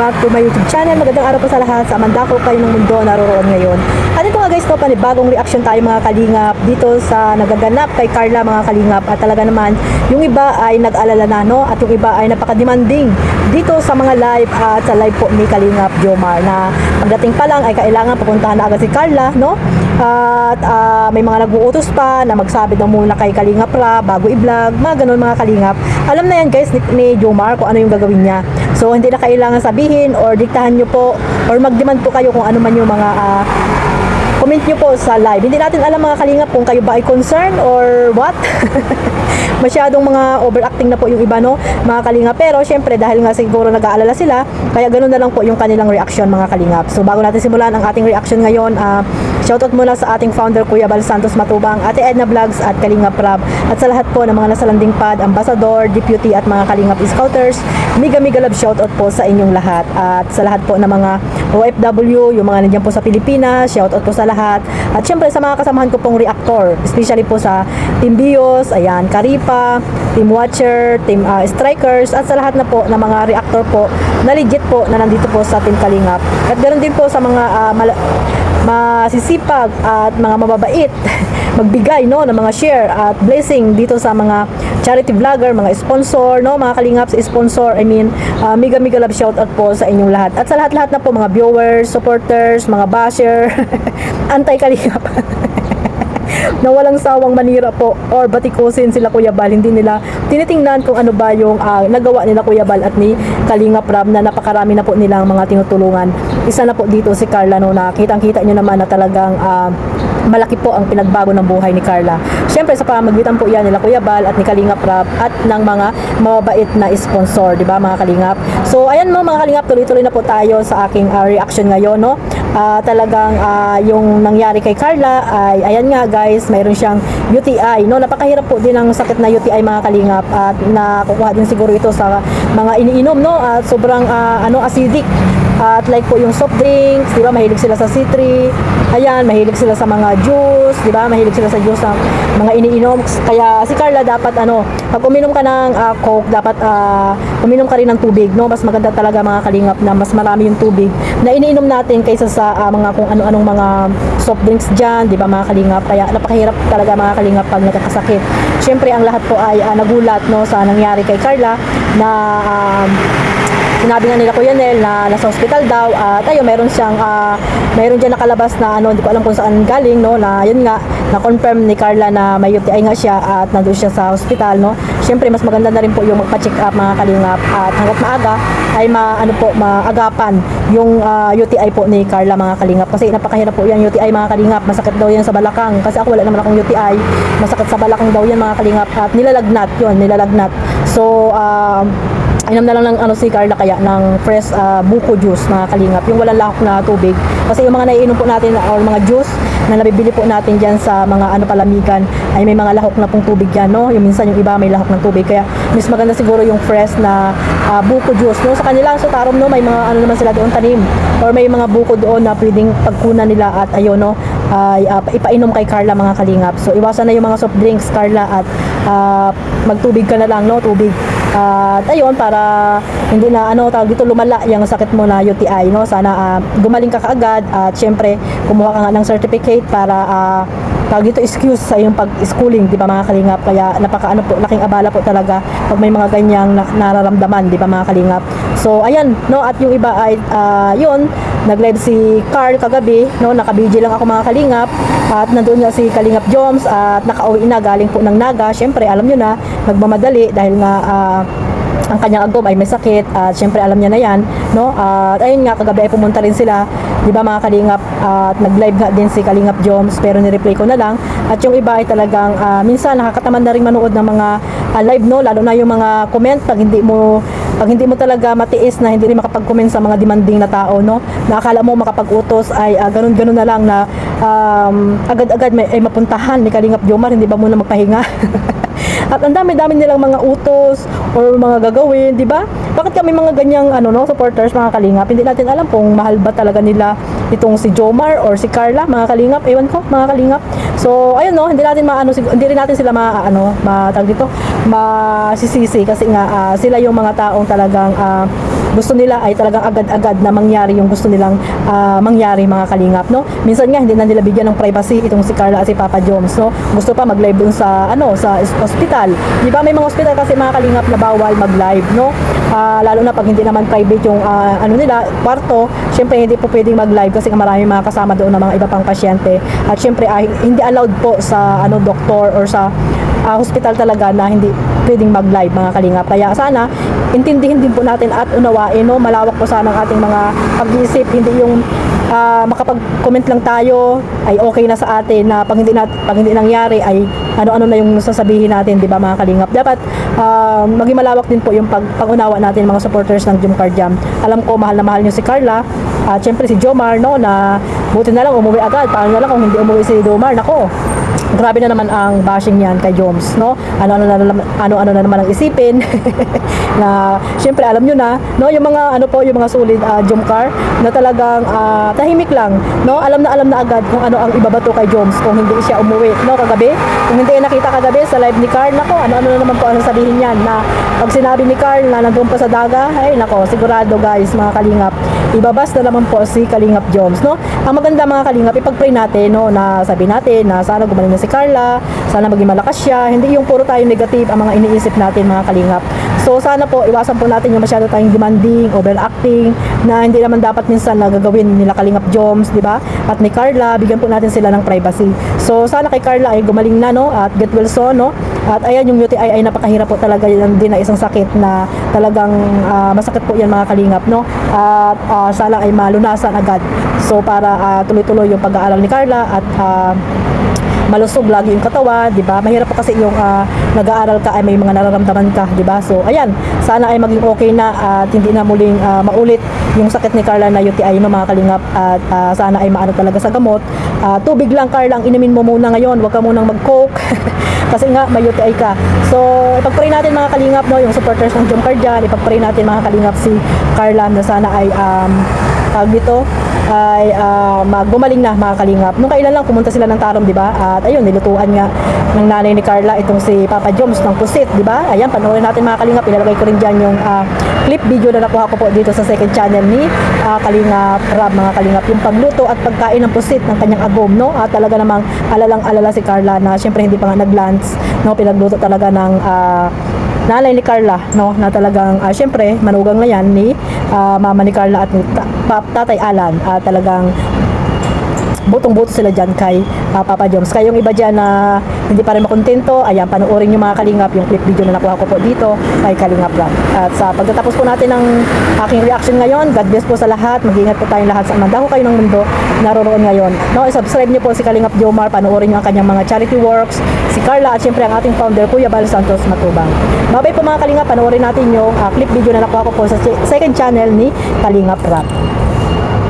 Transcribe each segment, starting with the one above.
back to my YouTube channel. Magandang araw po sa lahat sa mandako kayo ng mundo naroroon ngayon. At ito nga guys, no, panibagong reaction tayo mga kalingap dito sa nagaganap kay Carla mga kalingap. At talaga naman, yung iba ay nag-alala na, no? At yung iba ay napaka-demanding dito sa mga live at sa live po ni Kalingap Jomar na pagdating pa lang ay kailangan pupuntahan na agad si Carla, no? At may mga nag-uutos pa na magsabi daw muna kay Kalingap Ra bago i-vlog, mga ganun mga kalingap. Alam na yan guys ni Jomar kung ano yung gagawin niya. So hindi na kailangan sabihin or diktahan nyo po or mag-demand po kayo kung ano man yung mga comment nyo po sa live. Hindi natin alam mga kalingap kung kayo ba ay concerned or what. Masyadong mga overacting na po yung iba, no, mga kalingap. Pero syempre dahil nga siguro nag-aalala sila, kaya ganun na lang po yung kanilang reaction mga kalingap. So bago natin simulan ang ating reaction ngayon, shoutout muna sa ating founder Kuya Bal Santos Matubang, Ate Edna Vlogs at Kalingap Rab, at sa lahat po ng mga nasa landing pad, ambassador, deputy at mga Kalingap Scouters. Mega love shoutout po sa inyong lahat. At sa lahat po ng mga OFW, yung mga nandiyan po sa Pilipinas, shoutout po sa lahat. At syempre sa mga kasamahan ko pong reactor, especially po sa Team Bios, ayan, Karipa, Team Watcher, Team Strikers, at sa lahat na po ng mga reactor po na legit po na nandito po sa Team Kalingap. At ganoon din po sa mga masisipag at mga mababait magbigay, no, ng mga share at blessing dito sa mga charity vlogger, mga sponsor, no, mga kalingap sponsor. I mean, mega love shout out po sa inyong lahat. At sa lahat na po mga viewers, supporters, mga basher, anti-kalingap na walang sawang manira po or batikusin sila Kuya Bal. Hindi nila tinitingnan kung ano ba yung nagawa nila Kuya Bal at ni Kalingap Rab na napakarami na po nilang mga tinutulungan. Isa na po dito si Carla, no, na kitang-kita nyo naman na talagang malaki po ang pinagbago ng buhay ni Carla. Siyempre sa pamagitan po yan nila Kuya Bal at ni Kalingap Rab at ng mga mababait na sponsor, di ba mga Kalingap? So ayan mo mga Kalingap, tuloy-tuloy na po tayo sa aking reaction ngayon, no? Talagang yung nangyari kay Carla ay ayan nga guys, mayroon siyang UTI, no? Napakahirap po din ang sakit na UTI mga Kalingap at nakukuha din siguro ito sa mga iniinom, no? At sobrang acidic. At like po yung soft drinks, di ba? Mahilig sila sa C3. Ayan, mahilig sila sa mga juice, di ba? Mahilig sila sa juice ng mga iniinom. Kaya si Carla dapat pag uminom ka ng Coke, dapat uminom ka rin ng tubig, no? Mas maganda talaga mga Kalingap na mas marami yung tubig na iniinom natin kaysa sa mga kung ano-anong mga soft drinks diyan, di ba mga Kalingap? Kaya napakahirap talaga mga Kalingap pag nagkakasakit. Syempre ang lahat po ay nagulat, no, sa nangyari kay Carla na sinabi nga nila Kuya Nel na nasa hospital daw at ayun, meron diyan nakalabas na hindi ko alam kung saan galing, no, na yun nga na-confirm ni Carla na may UTI nga siya at nandoon siya sa hospital, no. Syempre mas maganda na rin po yung magpa-check up mga Kalingap at hangga't maaga ay maagapan yung UTI po ni Carla mga Kalingap kasi napakahirap po yan UTI mga Kalingap. Masakit daw yan sa balakang kasi ako wala naman akong UTI, masakit sa balakang daw yan mga Kalingap at nilalagnat. So inom na lang ng si Carla kaya ng fresh buko juice mga Kalingap, yung walang lahok na tubig kasi yung mga naiinom po natin or mga juice na nabibili po natin dyan sa mga palamigan ay may mga lahok na pong tubig yan, no, yung minsan yung iba may lahok ng tubig kaya mas maganda siguro yung fresh na buko juice, no. Sa kanila sa Tarom, no, may mga naman sila doon tanim or may mga buko doon na pwedeng pagkunan nila at ayun, no, ipainom kay Carla mga Kalingap. So iwasan na yung mga soft drinks Carla at magtubig ka na lang, no, tubig. At ayun, para hindi na tawag dito lumala yung sakit mo na UTI, no. Sana gumaling ka kaagad at syempre kumuha ka nga ng certificate para tawag dito excuse sa iyong pag-schooling, di ba mga Kalingap? Kaya laking abala po talaga pag may mga ganyang nararamdaman, di ba mga Kalingap? So ayan, no, at yung iba ay yun, nag-live si Carl kagabi, no, naka-BG lang ako mga Kalingap at nandoon nga si Kalingap Joms at nakauwi na galing po ng Naga. Syempre alam nyo na, nagmamadali dahil nga ang kanyang agom ay may sakit at syempre alam niya na yan, no. At ayun nga, kagabi ay pumunta rin sila, di ba mga Kalingap, at nag-live nga din si Kalingap Joms pero ni-replay ko na lang. At yung iba ay talagang minsan nakakatamad na rin manood ng mga live, no, lalo na yung mga comment pag hindi mo talaga matiis na hindi rin makapag-comment sa mga demanding na tao, no, na akala mo makapag-utos ay ganun na lang na agad-agad ay mapuntahan ni Kalingap Jomar, hindi ba muna magpahinga? At ang dami-dami nilang mga utos or mga gagawin, di ba? Bakit kami mga ganyang supporters mga Kalingap? Hindi natin alam kung mahal ba talaga nila itong si Jomar or si Carla mga Kalingap. Ewan ko mga Kalingap. So ayun, no, hindi rin natin sila masisisi kasi nga sila yung mga taong talagang gusto nila ay talagang agad-agad na mangyari yung gusto nilang mangyari, mga kalingap, no? Minsan nga hindi na nila bigyan ng privacy itong si Carla at si Papa Joms, no? Gusto pa mag-live dun sa sa hospital. Di ba may mga hospital kasi, mga kalingap, na bawal mag-live, no? Lalo na pag hindi naman private yung nila, kwarto, syempre hindi po pwedeng mag-live kasi marami mga kasama doon na mga iba pang pasyente. At syempre hindi allowed po sa doktor or sa hospital talaga na hindi pwedeng mag-live, mga kalingap. Kaya sana intindihin din po natin at unawain, no? Malawak po sana ang ating mga pag-iisip, hindi yung makapag-comment lang tayo ay okay na sa atin, na pag hindi nangyari ay ano-ano na yung sasabihin natin, di ba, mga kalingap. Dapat maging malawak din po yung pag-unawa natin, mga supporters ng Jomcar Jam. Alam ko mahal na mahal niyo si Carla at syempre si Jomar, no, na buti na lang umuwi agad. Paano na lang kung hindi umuwi si Jomar, nako, grabe na naman ang bashing niyan kay Joms, no? Ano na naman ang isipin. Na syempre alam niyo na, no, yung mga yung mga solid Jomcar na talagang tahimik lang, no? Alam na agad kung ano ang ibabato kay Joms kung hindi siya umuwi, no, kagabi. Kung hindi nakita kagabi sa live ni Carl, nako, ano na naman po ang sasabihin niyan, na pag sinabi ni Carl na nandoon pa sa daga, ay nako, sigurado guys, mga kalingap, ibabas na naman po si Kalingap Joms, no? Ang maganda, mga kalingap, ipag-pray natin, no, na sabi natin na sana gumaling na si Carla, sana maging malakas siya, hindi yung puro tayo negative ang mga iniisip natin, mga kalingap. So sana po iwasan po natin yung masyado tayong demanding, overacting, na hindi naman dapat minsan na gagawin nila Kalingap Joms, di ba? At ni Carla, bigyan po natin sila ng privacy. So sana kay Carla ay gumaling na, no, at get well soon, no? At ayan, yung UTI ay napakahirap po talaga, yan din na isang sakit na talagang masakit po yan, mga kalingap, no? At sana ay malunasan agad. So para tuloy-tuloy yung pag-aaral ni Carla at malusog lagi yung katawan, di ba? Mahirap po kasi yung nag-aaral ka ay may mga nararamdaman ka, di ba? So ayan, sana ay maging okay na at hindi na muling maulit yung sakit ni Carla na UTI, no, mga kalingap. At sana ay maano talaga sa gamot. Tubig lang, Carla, ang inumin mo muna ngayon, huwag ka munang mag-coke kasi nga may UTI ka. So ipag-pray natin, mga kalingap, no, yung supporters ng Jomcar dyan, ipag-pray natin, mga kalingap, si Carla na sana ay dito ay gumaling na, mga kalingap. Nung kailan lang pumunta sila ng Tarom, di ba? At ayun, nilutuan nga ng nanay ni Carla itong si Papa Joms ng pusit, di ba? Ayan, panoorin natin, mga kalingap. Ilalagay ko rin dyan yung clip video na nakuha ko po dito sa second channel ni Kalingap Rab, mga kalingap, yung pagluto at pagkain ng pusit ng kanyang agom, no? At talaga namang alalang-alala si Carla na syempre hindi pa nga nag-lunch, no? Pinagluto talaga ng nanay ni Carla, no, na talagang syempre manugang na yan ni mama ni Carla at ni Tatay Alan. Talagang butong-buto sila dyan kay Papa Joms. Kaya yung iba dyan na hindi pa rin makontento, ayan, panoorin yung, mga kalingap, yung clip video na nakuha ko po dito kay Kalingap Rab. At sa pagtatapos po natin ng aking reaction ngayon, God bless po sa lahat, mag-ingat po tayong lahat sa mandako kayo ng mundo naroroon ngayon, no? Subscribe niyo po si Kalingap Jomar, panoorin niyo ang kanyang mga charity works, si Carla, at syempre ang ating founder, Kuya Bal Santos Matubang. Babay po, mga kalingap, panoorin natin yung clip video na nakuha ko po sa second channel ni Kalingap Rab.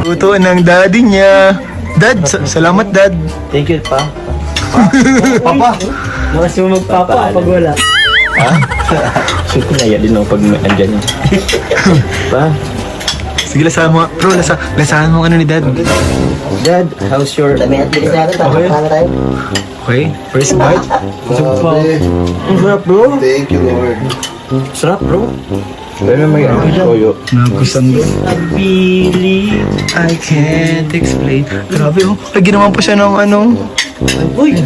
Luto ng daddy niya. Dad, salamat, Dad. Thank you, pa. Papa! Lakas mo magpapa pag wala. Ha? Naya din ako pag andyan yun. Pa? Sige, lasahan mo. Bro, lasahan mo ano ni Dad. Dad, how's your... Dami at bilis natin, Okay. paano tayo? Okay, first bite. Ang sarap, bro. Thank you, Lord. Sarap, bro. Pero may toyo. Nagustuhan mo. Bili. I can't explain. Grabe, oh. Lagi naman po siya ng ano. Uy!